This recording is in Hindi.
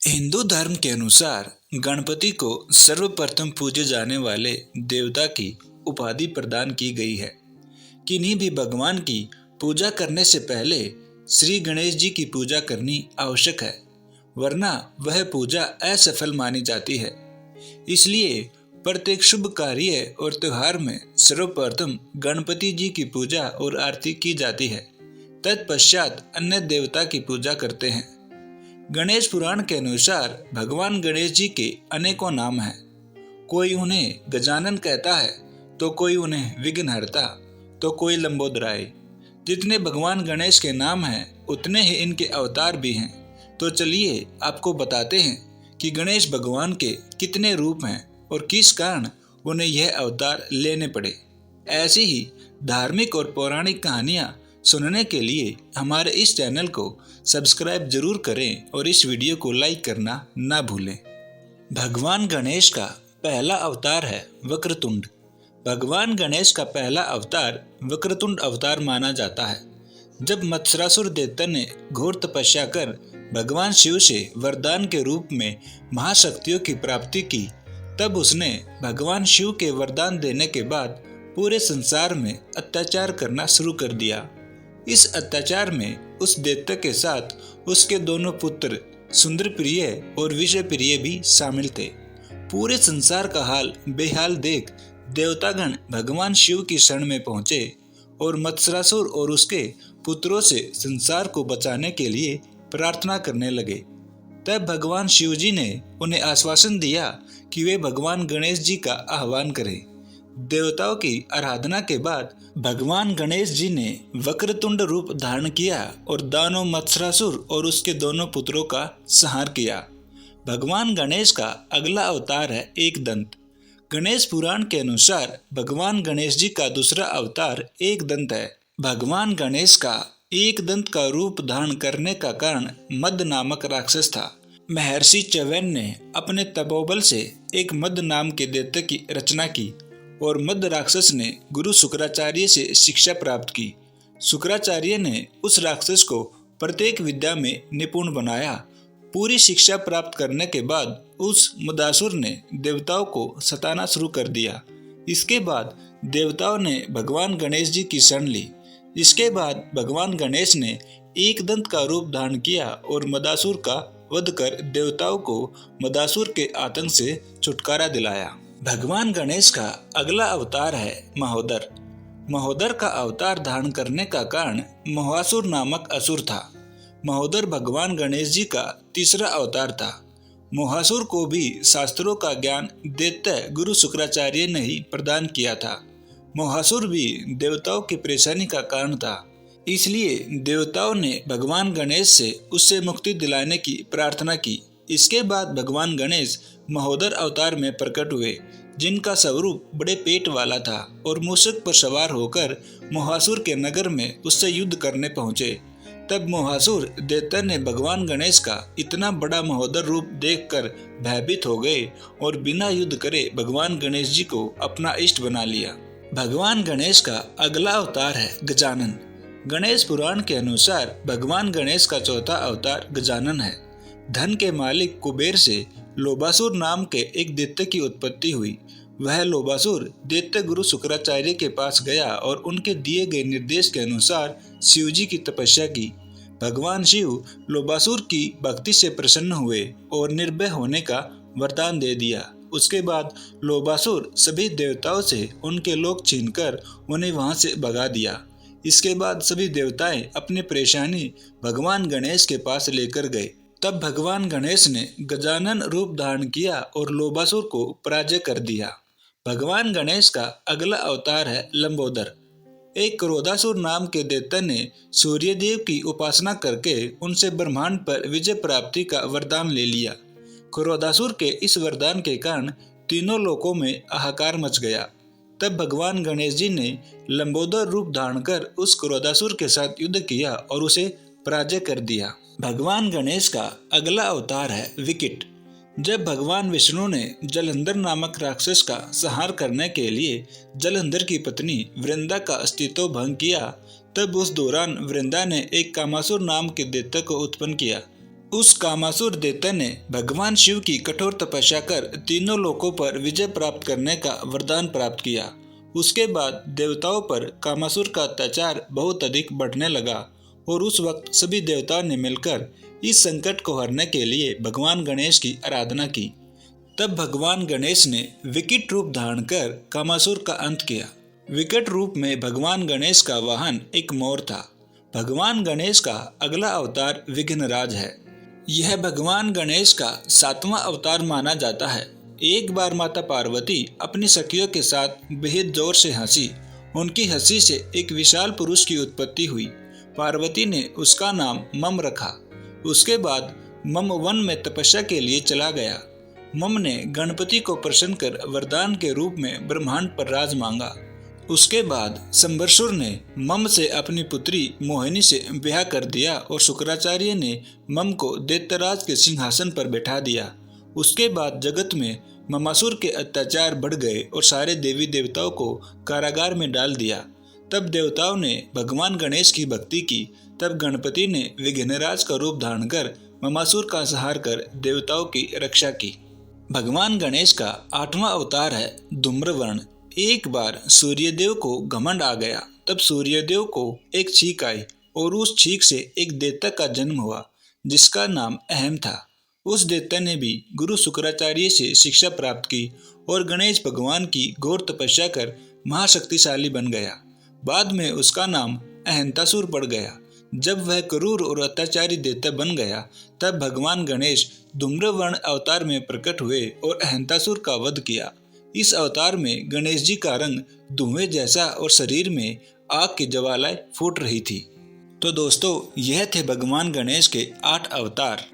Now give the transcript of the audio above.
हिंदू धर्म के अनुसार गणपति को सर्वप्रथम पूजे जाने वाले देवता की उपाधि प्रदान की गई है। किन्हीं भी भगवान की पूजा करने से पहले श्री गणेश जी की पूजा करनी आवश्यक है, वरना वह पूजा असफल मानी जाती है। इसलिए प्रत्येक शुभ कार्य और त्योहार में सर्वप्रथम गणपति जी की पूजा और आरती की जाती है। तत्पश्चात अन्य देवता की पूजा करते हैं। गणेश पुराण के अनुसार भगवान गणेश जी के अनेकों नाम हैं। कोई उन्हें गजानन कहता है, तो कोई उन्हें विघ्नहर्ता, तो कोई लंबोदराय। जितने भगवान गणेश के नाम हैं, उतने ही इनके अवतार भी हैं। तो चलिए आपको बताते हैं कि गणेश भगवान के कितने रूप हैं और किस कारण उन्हें यह अवतार लेने पड़े। ऐसी ही धार्मिक और पौराणिक कहानियाँ सुनने के लिए हमारे इस चैनल को सब्सक्राइब जरूर करें और इस वीडियो को लाइक करना ना भूलें। भगवान गणेश का पहला अवतार है वक्रतुंड। भगवान गणेश का पहला अवतार वक्रतुंड अवतार माना जाता है। जब मत्सरासुर दैत्य ने घोर तपस्या कर भगवान शिव से वरदान के रूप में महाशक्तियों की प्राप्ति की, तब उसने भगवान शिव के वरदान देने के बाद पूरे संसार में अत्याचार करना शुरू कर दिया। इस अत्याचार में उस दैत्य के साथ उसके दोनों पुत्र सुंदरप्रिय और विजयप्रिय भी शामिल थे। पूरे संसार का हाल बेहाल देख देवतागण भगवान शिव की शरण में पहुंचे और मत्सरासुर और उसके पुत्रों से संसार को बचाने के लिए प्रार्थना करने लगे। तब भगवान शिव जी ने उन्हें आश्वासन दिया कि वे भगवान गणेश जी का आह्वान करें। देवताओं की आराधना के बाद भगवान गणेश जी ने वक्रतुंड रूप धारण किया और दानव मत्सरासुर और उसके दोनों पुत्रों का संहार किया। भगवान गणेश का अगला अवतार है एकदंत। गणेश पुराण के अनुसार भगवान गणेश जी का दूसरा अवतार एकदंत है। भगवान गणेश का एकदंत का रूप धारण करने का कारण मद नामक राक्षस था। महर्षि च्यवन ने अपने तपोबल से एक मद नाम के दैत्य की रचना की और मद राक्षस ने गुरु शुक्राचार्य से शिक्षा प्राप्त की। शुक्राचार्य ने उस राक्षस को प्रत्येक विद्या में निपुण बनाया। पूरी शिक्षा प्राप्त करने के बाद उस मदासुर ने देवताओं को सताना शुरू कर दिया। इसके बाद देवताओं ने भगवान गणेश जी की शरण ली। इसके बाद भगवान गणेश ने एकदंत का रूप धारण किया और मदासुर का वध कर देवताओं को मदासुर के आतंक से छुटकारा दिलाया। भगवान गणेश का अगला अवतार है महोदर। महोदर का अवतार धारण करने का कारण मोहासुर नामक असुर था। महोदर भगवान गणेश जी का तीसरा अवतार था। मोहासुर को भी शास्त्रों का ज्ञान दैत्य गुरु शुक्राचार्य ने ही प्रदान किया था। मोहासुर भी देवताओं की परेशानी का कारण था, इसलिए देवताओं ने भगवान गणेश से उससे मुक्ति दिलाने की प्रार्थना की। इसके बाद भगवान गणेश महोदर अवतार में प्रकट हुए, जिनका स्वरूप बड़े पेट वाला था और मूषक पर सवार होकर मोहासुर के नगर में उससे युद्ध करने पहुंचे। तब मोहासुर दैत्य ने भगवान गणेश का इतना बड़ा महोदर रूप देखकर भयभीत हो गए और बिना युद्ध करे भगवान गणेश जी को अपना इष्ट बना लिया। भगवान गणेश का अगला अवतार है गजानन। गणेश पुराण के अनुसार भगवान गणेश का चौथा अवतार गजानन है। धन के मालिक कुबेर से लोभासुर नाम के एक दैत्य की उत्पत्ति हुई। वह लोभासुर दैत्य गुरु शुक्राचार्य के पास गया और उनके दिए गए निर्देश के अनुसार शिव जी की तपस्या की। भगवान शिव लोभासुर की भक्ति से प्रसन्न हुए और निर्भय होने का वरदान दे दिया। उसके बाद लोभासुर सभी देवताओं से उनके लोक छीनकर उन्हें वहां से भगा दिया। इसके बाद सभी देवताएं अपनी परेशानी भगवान गणेश के पास लेकर गए। तब भगवान गणेश ने गजानन रूप धारण किया और लोभासुर को पराजय कर दिया। भगवान गणेश का अगला अवतार है लंबोदर। एक क्रोधासुर नाम के दैत्य ने सूर्यदेव की उपासना करके उनसे ब्रह्मांड पर विजय प्राप्ति का वरदान ले लिया। क्रोधासुर के इस वरदान के कारण तीनों लोकों में हाहाकार मच गया। तब भगवान गणेश जी ने लंबोदर रूप धारण कर उस क्रोधासुर के साथ युद्ध किया और उसे पराजय कर दिया। भगवान गणेश का अगला अवतार है विकट। जब भगवान विष्णु ने जलंधर नामक राक्षस का संहार करने के लिए जलंधर की पत्नी वृंदा का अस्तित्व भंग किया, तब उस दौरान वृंदा ने एक कामासुर नाम के दैत्य को उत्पन्न किया। उस कामासुर दैत्य ने भगवान शिव की कठोर तपस्या कर तीनों लोकों पर विजय प्राप्त करने का वरदान प्राप्त किया। उसके बाद देवताओं पर कामासुर का अत्याचार बहुत अधिक बढ़ने लगा और उस वक्त सभी देवताओं ने मिलकर इस संकट को हरने के लिए भगवान गणेश की आराधना की। तब भगवान गणेश ने विकट रूप धारण कर कामासुर का अंत किया। विकट रूप में भगवान गणेश का वाहन एक मोर था। भगवान गणेश का अगला अवतार विघ्नराज है। यह भगवान गणेश का 7वां अवतार माना जाता है। एक बार माता पार्वती अपनी सखियों के साथ बेहद जोर से हंसी। उनकी हंसी से एक विशाल पुरुष की उत्पत्ति हुई। पार्वती ने उसका नाम मम रखा। उसके बाद मम वन में तपस्या के लिए चला गया। मम ने गणपति को प्रसन्न कर वरदान के रूप में ब्रह्मांड पर राज मांगा। उसके बाद संबरसुर ने मम से अपनी पुत्री मोहिनी से ब्याह कर दिया और शुक्राचार्य ने मम को दैत्यराज के सिंहासन पर बैठा दिया। उसके बाद जगत में ममासुर के अत्याचार बढ़ गए और सारे देवी देवताओं को कारागार में डाल दिया। तब देवताओं ने भगवान गणेश की भक्ति की। तब गणपति ने विघ्नराज का रूप धारण कर ममासुर का संहार कर देवताओं की रक्षा की। भगवान गणेश का 8वां अवतार है धूम्रवर्ण। एक बार सूर्यदेव को घमंड आ गया। तब सूर्यदेव को एक छींक आई और उस छींक से एक दैत्य का जन्म हुआ जिसका नाम अहम था। उस दैत्य ने भी गुरु शुक्राचार्य से शिक्षा प्राप्त की और गणेश भगवान की घोर तपस्या कर महाशक्तिशाली बन गया। बाद में उसका नाम अहंतासुर पड़ गया। जब वह क्रूर और अत्याचारी दैत्य बन गया तब भगवान गणेश धूम्रवर्ण अवतार में प्रकट हुए और अहंतासुर का वध किया। इस अवतार में गणेश जी का रंग धुएं जैसा और शरीर में आग की ज्वालाएं फूट रही थी। तो दोस्तों, यह थे भगवान गणेश के 8 अवतार।